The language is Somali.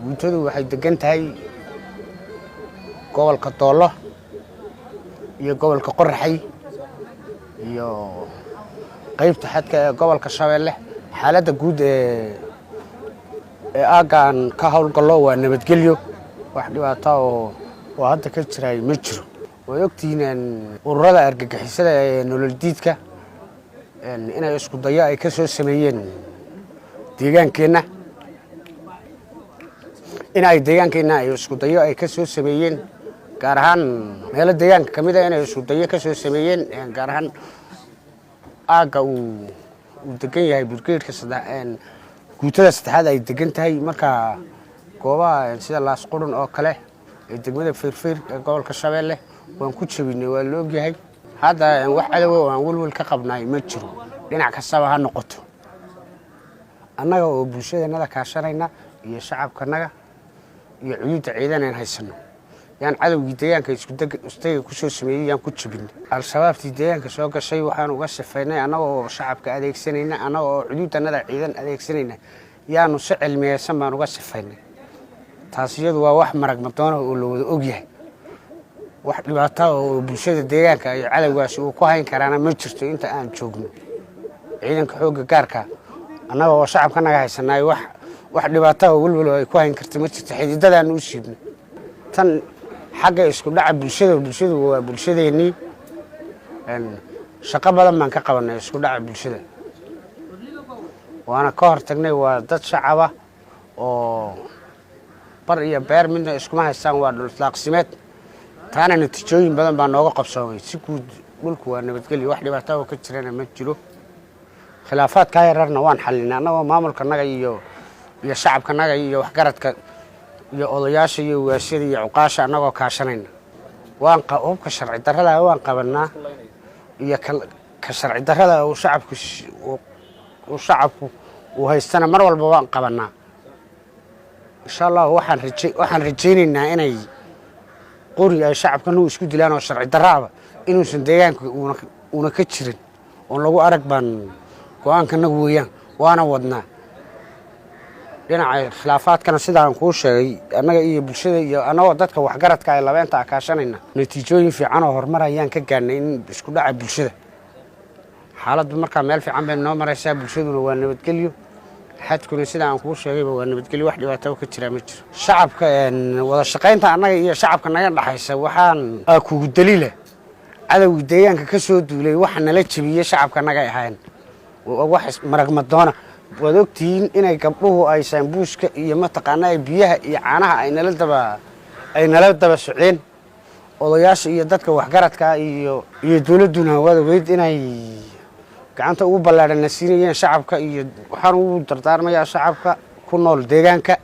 guutadu waxay degan tahay gobolka Doolo iyo gobolka Qorraxay iyo qaybta xadka ee gobolka Shabeelle. xaaladda guud ee aagan ka hawlgalo waa nabadgelyo, wax dhibaato oo hadda ka jiray ma jiro. way ogtihiin ururada argagixisada ee nolol diidka inay isku dayo ay ka soo sameeyeen deegaankeena ay isku dayo ay ka soo sameeyeen gaar ahaan meelo deegaanka kamid ah inay isku dayo ka soo sameeyeen gaar ahaan aaga uu degan yahay burgeedka guutada saddexaad ay degan tahay. marka goobaha sida Laas Qurun oo kale ee degmada Feerfeer ee gobolka Shabeelle waan ku jabinay, waa la ogyahay. hadda wax cadow aan walwal ka qabnay ma jiro, dhinac kastaba ha noqoto. annaga oo bulshadeenada kaashanayna iyo shacabkanaga iyo cuyuuda ciidaneen haysano yaan cadowgii deegaanka isku ku soo sameeyay yaan ku jabinay. al-shabaabtii deegaanka soo gashay waxaan uga sifaynay annaga oo shacabka adeegsanayna, annaga oo cuyuudanada ciidan adeegsanayna yaanu si cilmiyeysan baan uga sifaynay. taas iyadu waa wax marag madoona oo la wada ogyahay. wax dhibaato oo bulshada deegaanka ay cadowgaasi uu ku hayn karaana ma jirto inta aan joogno. ciidanka xoogga gaarka annaga oo shacabkanaga haysanay wax dhibaato oo walwal ay ku hayn karto ma jirto. xididadaan u siibnay tan xagga isku dhaca bulshadu waa bulshadeennii. shaqo badan baan ka qabanay isku dhaca bulshada, waana ka hortagnay. waa dad shacaba oo bar iyo beer midna iskuma haystaan, waa dhuldaaqsimeed. taana natiijooyin badan baa nooga qabsoomay. si guud dhulku waa nabadgelyo, wax dhibaato oo ka jirana ma jiro. khilaafaadka yararna waan xalinay annagoo maamulkanaga iyo shacabkanaga iyo waxgaradka iyo odayaasha iyo ugaashada iyo cuqaasha annagoo kaashanayna. hubka sharci darrada waan qabanaa iyo ka sharci darrada uu shacabku uu haystana mar walba waan qabanaa. insha Allah waxaan rajaynaynaa inay qori ay shacabkanu isku dilaan oo sharci darrada inuusan deegaanka una ka jirin oo lagu arag baan go'aankanagu weeyaan, waana wadnaa. dhinaca khilaafaadkana sidaan kuu sheegay annaga iyo bulshada iyo annagoo dadka waxgaradka ay labeenta kaashanayna natiijooyin fiican oo horumar ayaan ka gaarnay in isku dhaca bulshada. xaaladdu markaa meel fiican bay noo maraysaa, bulshaduna waa nabadgelyo. xadkuna sidaan kuu sheegayba waa nabadgelyo, wax dhibaato ka jira ma jiro. shacabka wada shaqaynta annaga iyo shacabka naga dhaxaysa waxaan kugu daliila cadowga deegaanka ka soo duulay waxa nala jabiyay shacabka naga ahayn. wax marag madoona waad ogtihiin inay gabdhuhu ay saambuuska iyo mataqaanaa biyaha iyo caanaha ay nala daba socdeen. odayaasha iyo dadka waxgaradka iyo dawladuna wada weyd inay gacanta ugu ballaadhan siinayeen shacabka. iyo waxaan ugu dardaarmayaa shacabka ku nool deegaanka